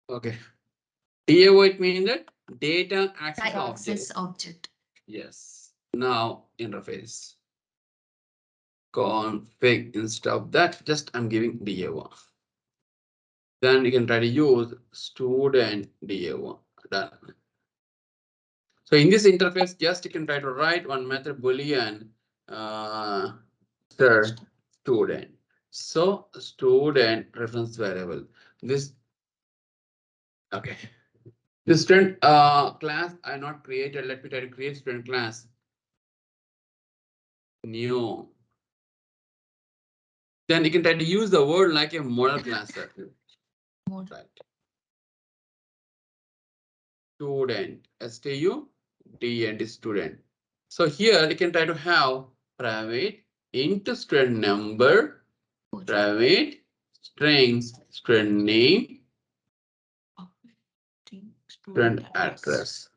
Okay. DAO, it means that data access Data object. access object. Yes. Now interface. Config instead of that, just I'm giving DAO. Then you can try to use student DAO. Done. So in this interface, just you can try to write one method boolean student. So student reference variable. This okay. The student class I not created. Let me try to create student class. New. Then you can try to use the word like a model class. Mode. Right. Student. STUDENT student. So here you can try to have private int student number, private strings student name, student address.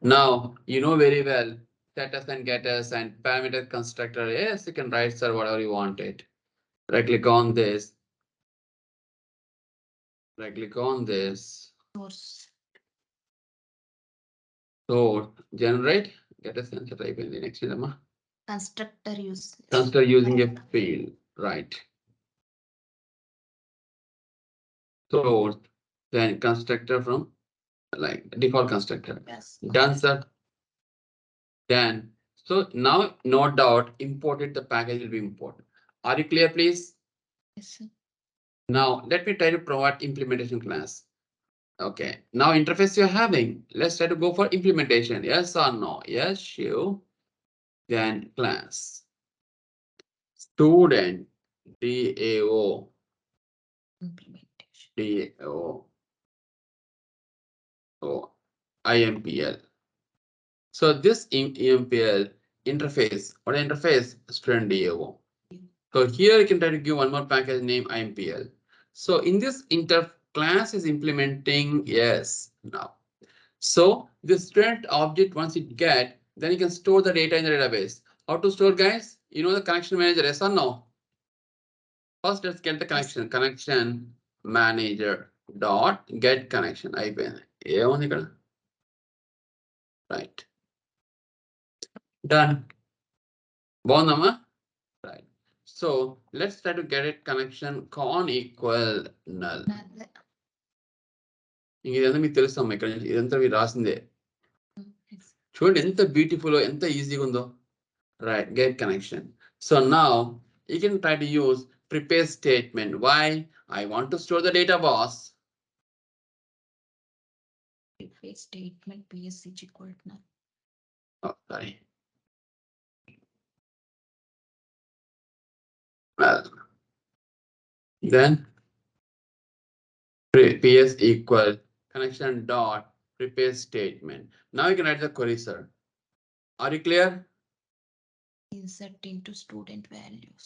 Now you know very well status and getters and parameter constructor. Yes, you can write sir whatever you want it. Right click on this. Right click on this. Source. So generate getters and type in the next one. Constructor use. Constructor using a field. Right. Source, then constructor from like default constructor. Yes. Done, sir. Then so now no doubt imported the package will be imported. Are you clear, please? Yes, sir. Now let me try to provide implementation class. Okay. Now interface you're having. Let's try to go for implementation. Yes or no? Yes, sure. Then class. Student DAO. Implementation. DAO. Oh, IMPL. So this EMPL interface, what interface? Student DAO. So here you can try to give one more package name IMPL. So in this inter class is implementing yes now. So the student object once it get, then you can store the data in the database. How to store, guys? You know the connection manager, yes or no? First, let's get the connection. Yes. Connection manager dot get connection. Right. Done. బాగుందమ్మా? Right. So let's try to get it connection con equal null. ఇదంతా మీకు తెలుస్తాం ఇక్కడ నుంచి ఇదంతా మీరు రాసిందే. చూడండి ఎంత beautiful ఎంత ఈజీగా ఉందో. Right, get connection. So now you can try to use prepare statement. Why? I want to store the data, boss. Prepare statement PS is equal to null. Oh, sorry. Well, then PS equal connection dot prepare statement. Now you can write the query, sir. Are you clear? Insert into student values.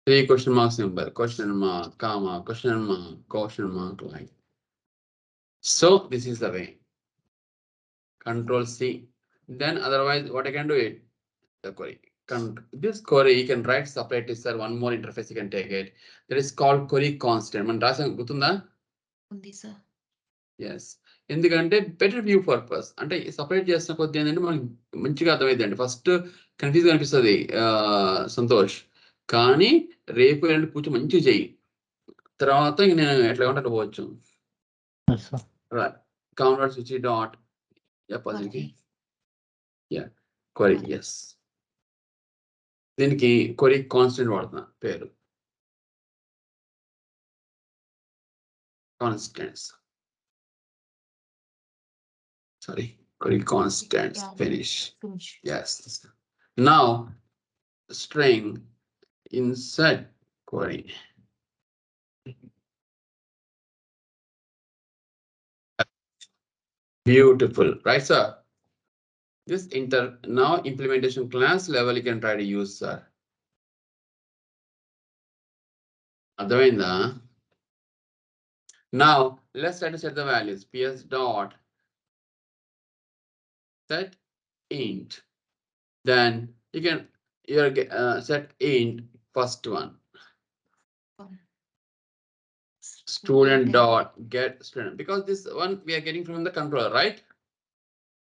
3 question mark symbol, question mark, comma, question mark, like. So this is the way. Control C. Then otherwise, what I can do it? The query. This query you can write separately, sir. One more interface you can take it. That is called query constant. Man రాసాం గుర్తుందా? ఉంది sir. Yes. ఎందుకంటే better view purpose అంటే separate చేసిన కొద్ది ఏంటంటే మనకి మంచిగా అర్థమైందండి. ఫస్ట్ కన్ఫ్యూజ్ అనిపిస్తుంది సంతోష్, కానీ రేపు ఎల్లుండి కూర్చొని మంచిగా చెయ్యి, తర్వాత ఇంక నేను ఎట్లా ఉంటే పోవచ్చు. కౌంటర్ స్విచ్ డాట్ చెప్పాలి దీనికి. Query S. దీనికి క్వరీ కాన్స్టెంట్ వాడుతున్నా పేరు constants. Sorry, query constants, finish. Yes. Now string insert query. Beautiful, right, sir? This now implementation class level you can try to use, sir. అర్థమైందా? Now let's try to set the values. PS dot set int. Then you can set int first one. student dot get student, because this one we are getting from the controller, right?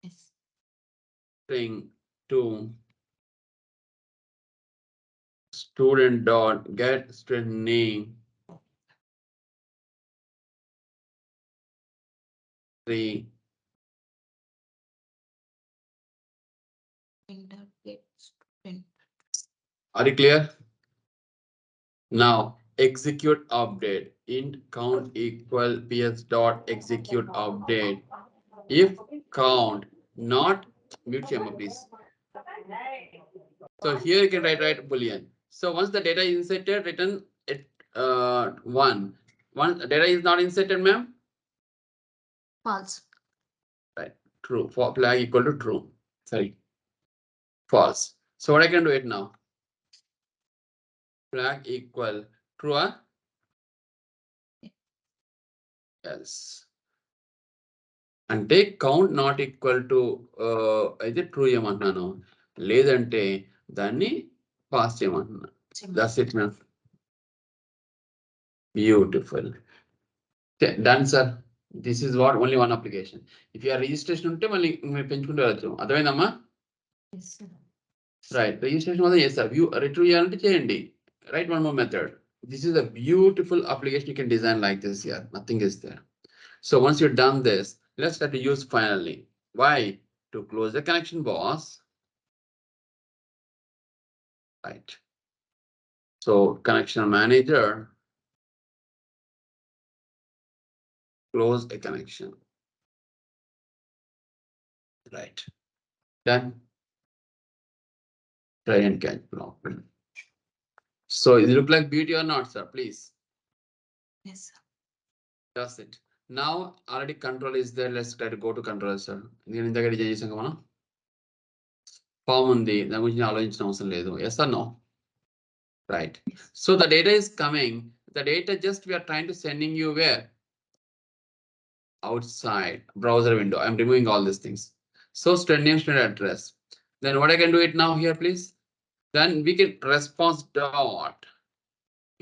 Yes. String to student dot get student name 3. Enter get student. Are you clear? Now execute update int count equal ps dot execute update. If count not mute chamber, please. So here you can write boolean. So once the data is inserted, return it 1. Once data is not inserted, ma'am, False. right? True. For flag equal to true. Sorry, false. So what I can do it now? Flag equal true or else. అంటే count not equal to అయితే true చేయమంటున్నాను, లేదంటే దాన్ని pass చేయమంటున్నాను. That's it ma'am. Beautiful. Done sir. This is what only one application. If your registration ఉంటే మళ్ళీ మీరు పెంచుకుంటూ వెళ్ళచ్చు. అర్థమైందమ్మా? Yes, sir. రైట్. రిజిస్ట్రేషన్ మాత్రం చేస్తారు. వ్యూ రిట్రీవ్ చేయాలంటే చేయండి. Right, one more method. This is a beautiful application you can design like this here. Nothing is there. So once you've done this, let's try to use finally. Why? To close the connection, boss. Right. So connection manager, close a connection. Right. Done. Try and catch block. So it look like beauty or not, sir? Please. Yes, sir. That's it. Now already control is there. Let's try to go to control, sir. నేను ఇందాక design చేసాం కదా, form ఉంది, దాని గురించి ఆలోచించిన అవసరం లేదు. Yes or no? Right. So the data is coming. The data just we are trying to sending you where? Outside browser window. I'm removing all these things. So student name, student address. Then what I can do it now here, please. Then we can response dot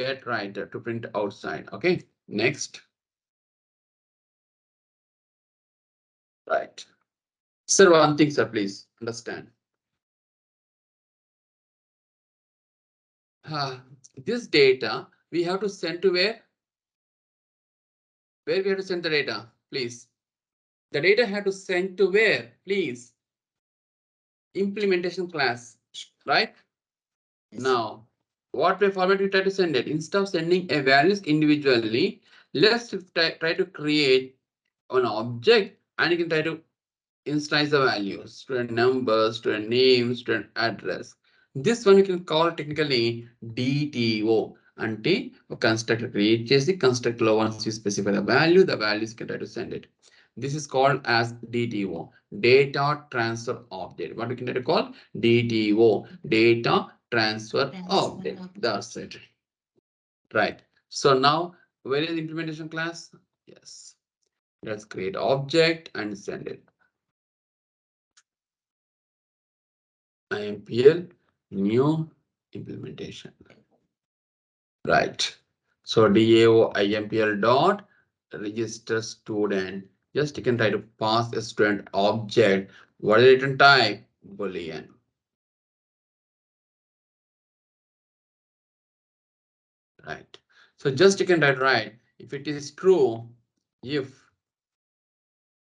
get writer to print outside. Okay. Next. Right. Sir, one thing, sir, please understand. This data we have to send to where? Where we have to send the data, please. The data had to send to where, please? Implementation class, right? Yes. Now, what way format we try to send it? Instead of sending a values individually, let's try to create an object and you can try to initialize the values, student number, student name, student address. This one you can call technically DTO. అంటే ఒక constructor create చేసి constructor లో once you specify the values can try to send it. This is called as DTO, data transfer object. What we can try to call DTO, data transfer object. That's it. Right. So now where is implementation class? Yes. Let's create object and send it. IMPL new implementation. Right. So DAO IMPL dot register student. Just you can try to pass a student object. What is the return type? Boolean. Right. So just you can write if it is true, if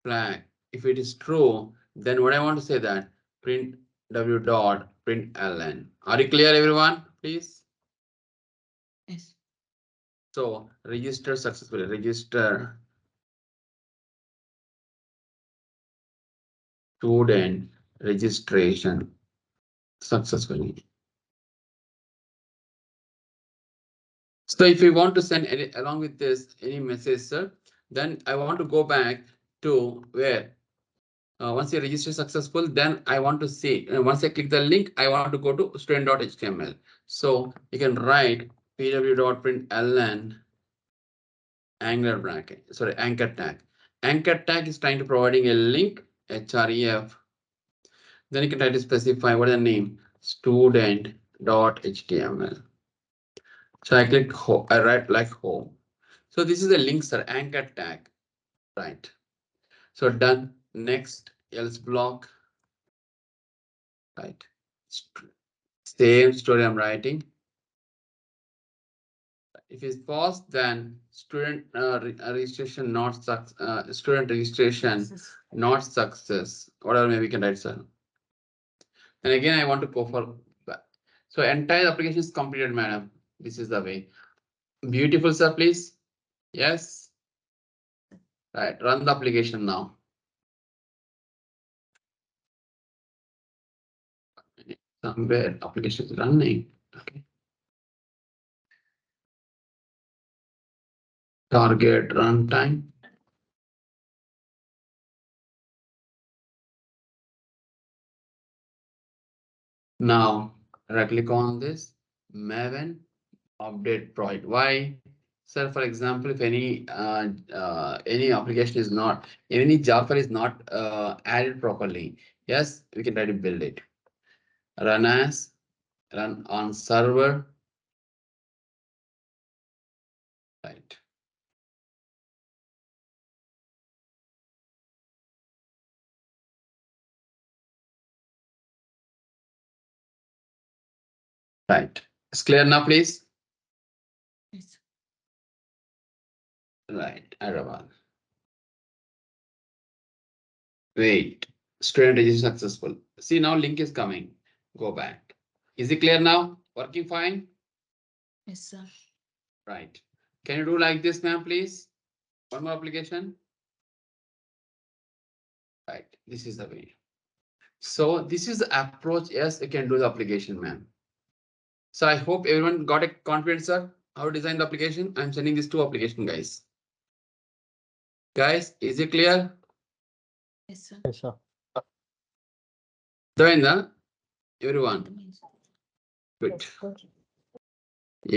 flag. If it is true, then what I want to say that print w dot print ln. Are you clear, everyone? Please. Yes. So register successfully. Register student registration successfully. So if you want to send any along with this any message, sir, then I want to go back to where once you register successful, then I want to see once I click the link, I want to go to student.html. So you can write pw.println angular bracket, sorry, anchor tag. Anchor tag is trying to providing a link href. Then you can try to specify what is the name student.html. So I click home, I write like home. So this is a link, sir, anchor tag, right? So done. Next, else block, right? Same story I'm writing. If it's paused, then student registration not student registration not success. Whatever maybe we can write, sir. And again, I want to go for that. So entire application is completed, madam. This is the way. Beautiful, sir, please. Yes. Right. Run the application now. Somewhere application is running. Okay. Target runtime. Now, right click on this Maven update project. Why? Sir, for example, if any application is not, any job file is not added properly, yes, we can try to build it. Run as, run on server, right? Right. It's clear now, please. Yes. Right. Hyderabad. Wait. Student registration successful. See, now link is coming. Go back. Is it clear now? Working fine? Yes, sir. Right. Can you do like this, ma'am, please? One more application. Right. This is the way. So this is the approach. Yes, you can do the application, ma'am. So I hope everyone got a confidence, sir. How to design the application? I'm sending this to application, guys. Guys, is it clear? Yes, sir. Yes, sir. అర్థమైందా everyone? Good.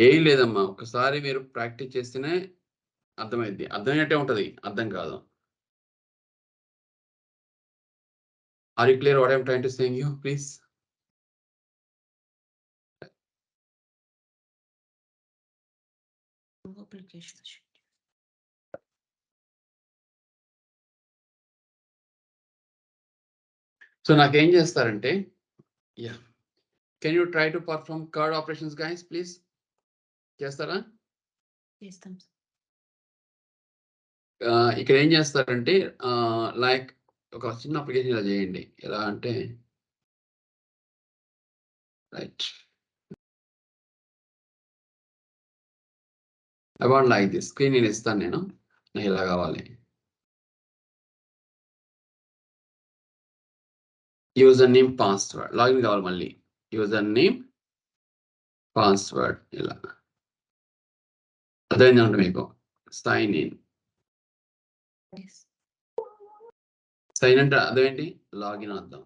ఏం లేదమ్మా, ఒకసారి మీరు practice చేస్తేనే అర్థమైంది. అర్థమైనట్టే ఉంటది, అర్థం కాదు. Are you clear what I'm trying to say you, please? Application. So నాకేం చేస్తారంటే, yeah, can you try to perform card operations guys please? చేస్తారా? చేస్తాం. ఇక్కడ ఏం చేస్తారంటే లైక్ ఒక చిన్న అప్లికేషన్ ఇలా చేయండి. ఎలా అంటే right, I want like this. Screen నేను ఇస్తాను, నేను నాకు ఇలా కావాలి. యూజర్ నేమ్ పాస్వర్డ్, లాగిన్ కావాలి మళ్ళీ. యూజర్ నేమ్ పాస్వర్డ్ ఇలా అర్థమైందంటే మీకు సైన్ ఇన్. సైన్ అంటే అర్థమేంటి? లాగిన్ అర్థం.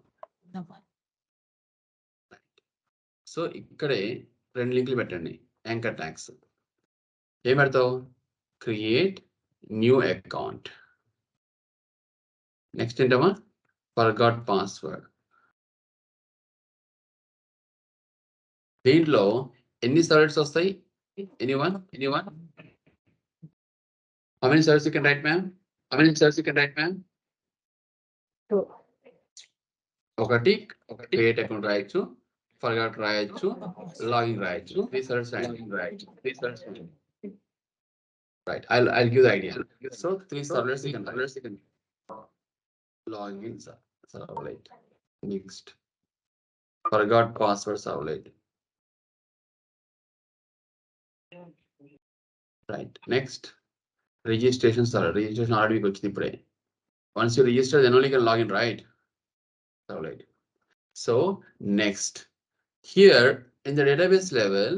సో ఇక్కడే రెండు లింకులు పెట్టండి. యాంకర్ ట్యాగ్స్ ఏం పెడతావు? Create new account. నెక్స్ట్ ఏంటమ్మా? Forgot password. దీంట్లో ఎన్ని సర్వర్స్ వస్తాయి? Anyone? How many servers you can write ma'am? ఒకటి క్రియేట్ అకౌంట్ రాయొచ్చు, ఫర్గాట్ రాయొచ్చు, లాగిన్ రాయొచ్చు. 3 సర్వర్స్ రాయొచ్చు. Right, I'll give the idea. So 3 servers you can login servlet. Next, forgot password servlet. Right, next, registration server. Registration already goes to the. Once you register, then only you can log in, right? Servlet. So next, here in the database level,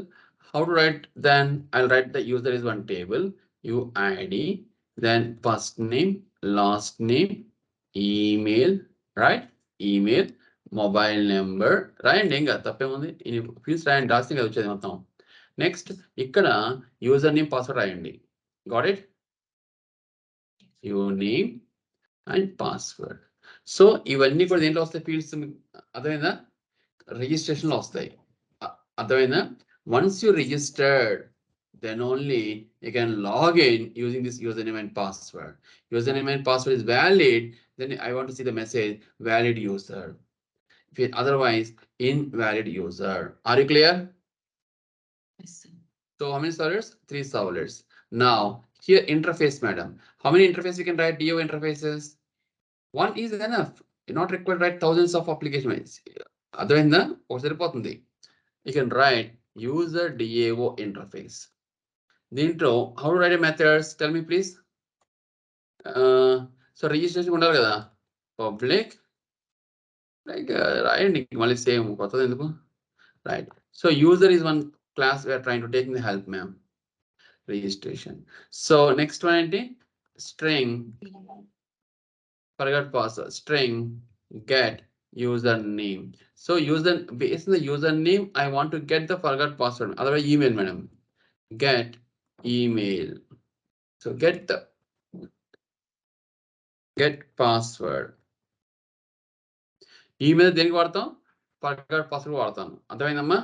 how to write? Then I'll write the user is one table, UID, then first name, last name, email, right? Email, mobile number, right? Enga tappemundi fields రాయండి, రాస్తే కదా వచ్చేది మొత్తం. Next ఇక్కడ user name password రాయండి. Got it? Your name and password. So ఇవన్నీ కూడా దేంట్లో వస్తాయి? ఫీల్డ్స్. అర్థమైందా? రిజిస్ట్రేషన్ లో వస్తాయి. అర్థమైందా? Once you registered, then only you can log in using this username and password. Username and password is valid, then I want to see the message valid user. If it otherwise invalid user. Are you clear? Yes, sir. So how many servlets? Three servlets. Now here interface, madam. How many interfaces you can write DO interfaces? One is enough. You're not required to write thousands of applications. Otherwise, సరిపోతుంది. You can write user DAO interface. దీంట్లో how to write a methods? Tell me please. So registration ఉండాలి కదా. Public like రాయండి మళ్ళీ same కొత్తది ఎందుకు? Right. So user is one class we are trying to take in the help, ma'am. Registration. So next one ఏంటి? String forgot password. String get username. So user based on the username, I want to get the forgot password. Otherwise, email, madam. Get email. So get password. Email దేనికి వాడతాం? Forgot password వాడతాను. అర్థమైందమ్మా?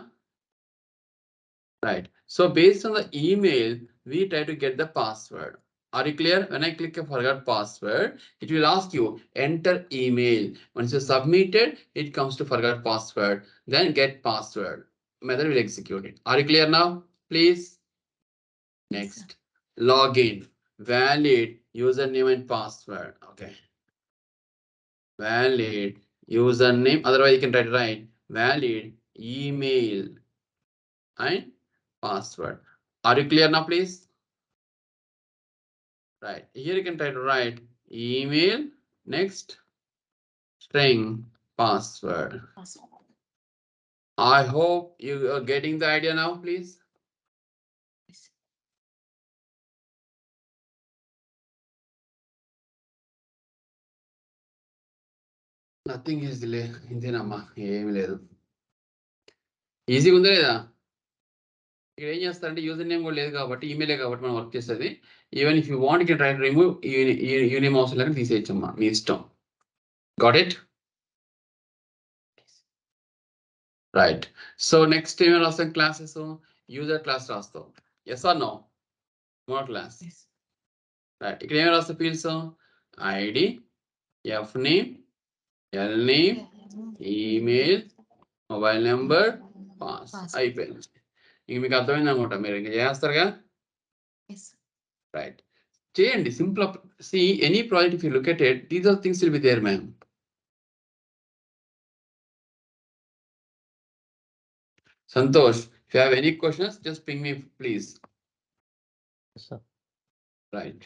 Right. So based on the email, we try to get the password. Are you clear? When I click a forgot password, it will ask you enter email. Once you submit it, it comes to forgot password. Then get password. Method will execute it. Are you clear now? Please. Next. Login. Valid username and password. Okay. Valid username. Otherwise, you can try to write valid email and password. Are you clear now, please? Right. Here you can try to write email, next string password. I hope you are getting the idea now, please. Yes. Nothing is delay. ఇంతేనమ్మా ఏమి లేదు. ఈజీగా ఉందా లేదా? ఇక్కడ ఏం చేస్తారంటే user name కూడా లేదు కాబట్టి ఈమెయిలే కాబట్టి మనం వర్క్ చేస్తుంది. Even if you want can try to remove uname అవసరం లేక తీసేయచ్చమ్మా మీ ఇష్టం. Got it? Right. So next ఏమైనా రాస్తాం క్లాసెస్ యూజర్ క్లాస్ రాస్తాం. Yes or no? More class. Yes. Right. ఇక్కడ ఏమైనా రాస్తాం fields ID, F name, L name, email, mobile number, pass. అయిపోయింది. ఇంక మీకు అర్థమైంది అనుకుంటా. మీరు ఇంకా చేస్తారుగా? Yes. రైట్. చేయండి simple. See any project if you look at it these are things will be there ma'am. Santosh, if you have any questions, just ping me, please. Yes, sir. Right.